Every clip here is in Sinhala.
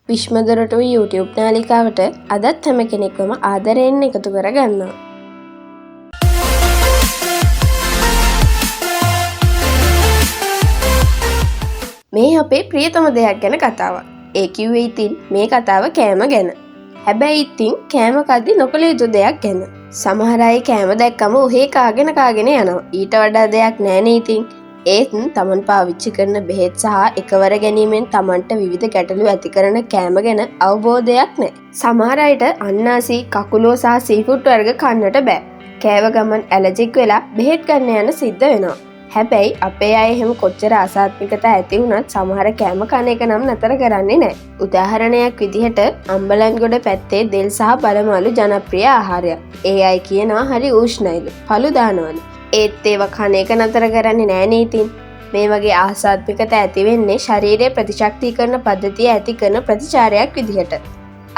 විශ්මදොරටු YouTube නාලිකාවට අදත් හැම කෙනෙක්වම ආදරයෙන් එකතු කරගන්නවා. මේ අපේ ප්‍රියතම දෙයක් ගැන කතාවක්. ඒ කිව්වේ ඉතින් මේ කතාව කෑම ගැන. හැබැයි ඉතින් කෑම කද්දි නොකළ යුතු දෙයක් ගැන. සමහර අය කෑම දැක්කම ඔහේ කාගෙන යනවා. ඊට වඩා දෙයක් නෑනේ ඉතින්. ඒත් තමන් පාවිච්චි කරන බෙහෙත් සහ එකවර ගැනීමෙන් තමන්ට විවිධ ගැටලු ඇති කරන කෑම ගැන අවබෝධයක් නැහැ. සමහර අයට අන්නාසි, කකුලෝ සහ සීෆුඩ් වර්ග කන්නට බෑ. කෑව ගමන් ඇලර්ජික් වෙලා බෙහෙත් ගන්න යන සිද්ධ වෙනවා. හැබැයි අපේ අය එහෙම කොච්චර අසාත්මිකතා ඇති වුණත් සමහර කෑම කන එක නම් නතර කරන්නේ නැහැ. උදාහරණයක් විදිහට අම්බලන්ගොඩ පැත්තේ දෙල් සහ බලමාලු ජනප්‍රිය ආහාරයක්. ඒ අය කියනවා හරි උෂ්ණයිලු. පළු දානවලු. ඒත් ඒවා කන එක නතර කරන්නේ නෑනේ ඉතින්. මේ වගේ ආසාත්මිකතා ඇති වෙන්නේ ශරීරයේ ප්‍රතිශක්තිකරණ පද්ධතිය ඇති කරන ප්‍රතිචාරයක් විදිහට.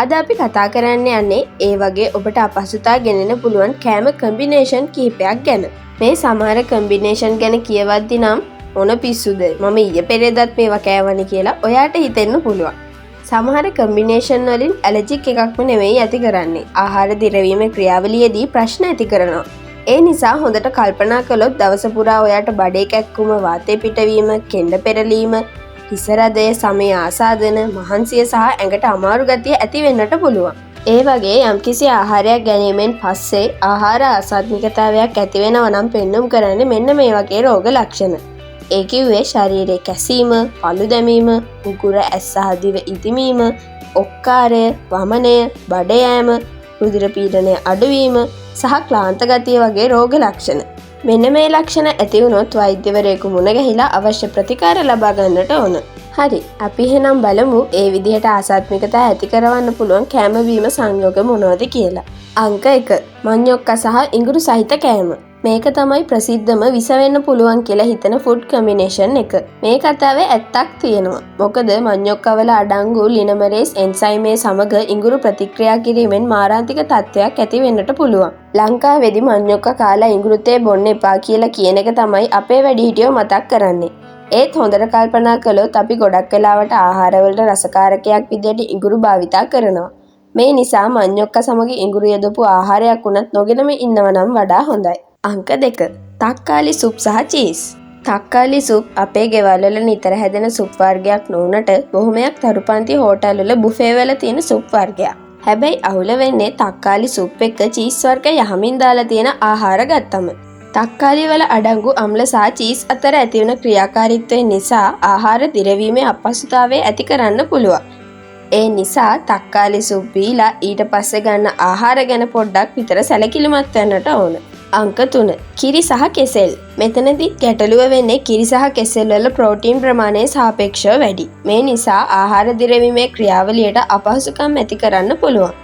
අද අපි කතා කරන්න යන්නේ ඒ වගේ ඔබට අපහසුතා ගෙනෙන්න පුළුවන් කෑම කම්බිනේෂන් කිහිපයක් ගැන. මේ සමහර කම්බිනේෂන් ගැන කියවද්දි නම් මොන පිස්සුද මම ඊයේ පෙරේදත් මේවා කෑවනේ කියලා ඔයාට හිතෙන්න පුළුවන්. සමහර කම්බිනේෂන් වලින් ඇලර්ජික් එකක්ම නෙවෙයි ඇති කරන්නේ. ආහාර දිරවීමේ ක්‍රියාවලියේදී ප්‍රශ්න ඇති කරනවා. ඒ නිසා හොඳට කල්පනා කළොත් දවස පුරා ඔයාට බඩේ කැක්කුම, වාතය පිටවීම, කෙන්ඩ පෙරලීම, හිසරදය, සමය ආසාදන, මහන්සිය සහ ඇඟට අමාරු ගතිය ඇති වෙන්නට පුළුවන්. ඒ වගේ යම්කිසි ආහාරයක් ගැනීමෙන් පස්සේ ආහාර අසාත්මිකතාවයක් ඇති වෙනවා නම් පෙන්නුම් කරන්නේ මෙන්න මේ වගේ රෝග ලක්ෂණ. ඒ කිව්වේ ශරීරයේ කැසීම, පළු දැමීම, උගුර ඇස් සහ දිව ඉදිමීම, ඔක්කාරය, වමනය, බඩ යෑම, රුධිර පීඩනය අඩුවීම සහ ක්ලාන්ත ගතිය වගේ රෝග ලක්ෂණ. මෙන්න මේ ලක්ෂණ ඇති වුණොත් වෛද්‍යවරයෙකු මුණ ගැහිලා අවශ්‍ය ප්‍රතිකාර ලබා ගන්නට ඕන. හරි, අපි එහෙනම් බලමු ඒ විදිහට ආසාත්මිකතා ඇති කරවන්න පුළුවන් කෑම බීම සංයෝග මොනවද කියලා. අංක 1. මඤ්ඤොක්ක සහ ඉඟුරු සහිත කෑම. මේක තමයි ප්‍රසිද්ධම විස වෙන්න පුළුවන් කියලා හිතන ෆුඩ් කම්බිනේෂන් එක. මේ කතාවේ ඇත්තක් තියෙනවා. මොකද මඤ්ඤොක්කවල අඩංගු ලිනමරේස් එන්සයිමේ සමග ඉඟුරු ප්‍රතික්‍රියා කිරීමෙන් මාරාන්තික තත්ත්වයක් ඇති වෙන්නට පුළුවන්. ලංකාවේදී මඤ්ඤොක්ක කාලා ඉඟුරුතේ බොන්න එපා කියලා කියන එක තමයි අපේ වැඩිහිටියෝ මතක් කරන්නේ. ඒත් හොඳට කල්පනා කළොත් අපි ගොඩක් වෙලාවට ආහාරවලට රසකාරකයක් විදිහට ඉඟුරු භාවිතා කරනවා. මේ නිසා මඤ්ඤොක්ක සමග ඉඟුරු යොදපු ආහාරයක් උනත් නොගෙනම ඉන්නව නම් වඩා හොඳයි. අංක 2. තක්කාලි සුප් සහ චීස්. තක්කාලි සුප් අපේ ගෙවල් වල නිතර හැදෙන සුප් වර්ගයක් නොවුනට බොහොමයක් තරුපන්ති හෝටල් වල බුෆේ වල තියෙන සුප් වර්ගයක්. හැබැයි අවුල වෙන්නේ තක්කාලි සුප් එක චීස් වර්ග යහමින් දාලා තියෙන ආහාර ගත්තම. තක්කාලි වල අඩංගු අම්ල සහ චීස් අතර ඇතිවන ක්‍රියාකාරීත්වය නිසා ආහාර දිරවීමේ අපහසුතාවය ඇති කරන්න පුළුවන්. ඒ නිසා තක්කාලි සුප් බීලා ඊට පස්සේ ගන්න ආහාර ගැන පොඩ්ඩක් විතර සැලකිලිමත් වෙන්නට ඕන. අංක 3. කිරි සහ කෙසෙල්. මෙතනදී ගැටලුව වෙන්නේ කිරි සහ කෙසෙල් වල ප්‍රෝටීන් ප්‍රමාණය සාපේක්ෂව වැඩි. මේ නිසා ආහාර දිරවීමේ ක්‍රියාවලියට අපහසුකම් ඇති කරන්න පුළුවන්.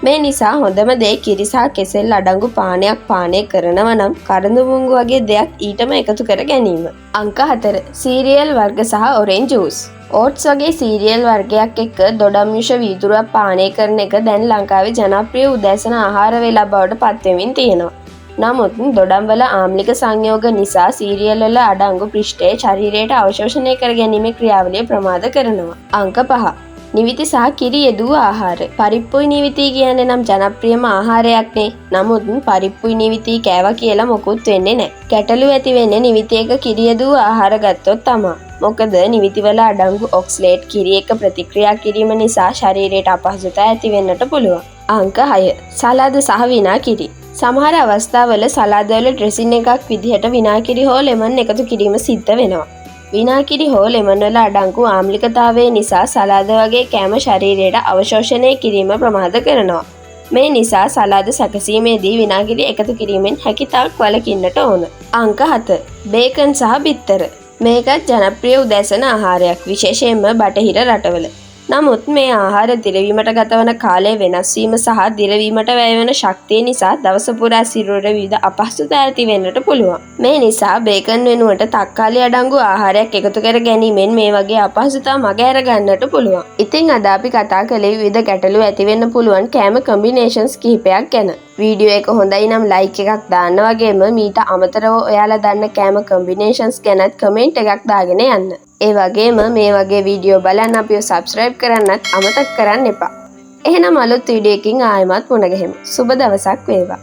මේ නිසා හොඳම දේ කිරි සහ කෙසෙල් අඩංගු පානයක් පානය කරනවා නම් කරඳු මුංගු වගේ දෙයක් ඊටම එකතු කර ගැනීම. අංක 4. සීරියල් වර්ග සහ ඔරෙන්ජ් ජූස්. ඕට්ස් වගේ සීරියල් වර්ගයක් එක්ක දොඩම් යුෂ වීදුරුවක් පානය කරන එක දැන් ලංකාවේ ජනප්‍රිය උදෑසන ආහාර වේලා බවට පත් වෙමින් තියෙනවා. නමුත් දොඩම් වල ආම්ලික සංයෝග නිසා සීරියල් වල අඩංගු පෘෂ්ඨය ශරීරයට අවශෝෂණය කර ගැනීමේ ක්‍රියාවලිය ප්‍රමාද කරනවා. අංක 5. නිවිති සහ කිරි යෙදුව ආහාර. පරිප්පුයි නිවිති කියන්නේ නම් ජනප්‍රියම ආහාරයක්නේ. නමුත් පරිප්පුයි නිවිති කෑවා කියලා මොකුත් වෙන්නේ නැහැ. ගැටලු ඇති වෙන්නේ නිවිති එක කිරි යෙදුව ආහාර ගත්තොත් තමයි. මොකද නිවිති වල අඩංගු ඔක්සලේට් කිරි එක ප්‍රතික්‍රියා කිරීම නිසා ශරීරයට අපහසුතාව ඇති වෙන්නට පුළුවන්. අංක 6. සලාද සහ විනාකිරි. සමහර අවස්ථාවල සලාද වල ඩ්‍රෙසින් එකක් විදිහට විනාකිරි හෝ ලෙමන් එකතු කිරීම සිද්ධ වෙනවා. විනාකිරි හෝ ලෙමන් වල අඩංගු ආම්ලිකතාවය නිසා සලාද වගේ කෑම ශරීරයට අවශෝෂණය කිරීම ප්‍රමාද කරනවා. මේ නිසා සලාද සැකසීමේදී විනාගිරි එකතු කිරීමෙන් හැකිතාක් වළකින්නට ඕන. අංක 7. බේකන් සහ බිත්තර. මේකත් ජනප්‍රිය උදෑසන ආහාරයක්, විශේෂයෙන්ම බටහිර රටවල. නමුත් මේ ආහාර දිරවීමට ගතවන කාලය වෙනස් වීම සහ දිරවීමට වැය වෙන ශක්තිය නිසා දවස පුරා සිරුරට විවිධ අපහසුතා ඇති වෙන්නට පුළුවන්. මේ නිසා බේකන් වෙනුවට තක්කාලි අඩංගු ආහාරයක් එකතු කර ගැනීමෙන් මේ වගේ අපහසුතා මගහැර ගන්නට පුළුවන්. ඉතින් අද අපි කතා කළේ විවිධ ගැටලු ඇති වෙන්න පුළුවන් කෑම කම්බිනේෂන්ස් කිහිපයක් ගැන. වීඩියෝ එක හොඳයි නම් ලයික් එකක් දාන්න වගේම මීට අමතරව ඔයාලා දන්න කෑම කම්බිනේෂන්ස් ගැනත් කමෙන්ට් එකක් දාගෙන යන්න. ඒ වගේම මේ වගේ වීඩියෝ බලන්න අපිව සබස්ක්‍රයිබ් කරන්නත් අමතක කරන්න එපා. එහෙනම් අලුත් වීඩියෝ එකකින් ආයෙමත් මුණ ගැහෙමු. සුබ දවසක් වේවා.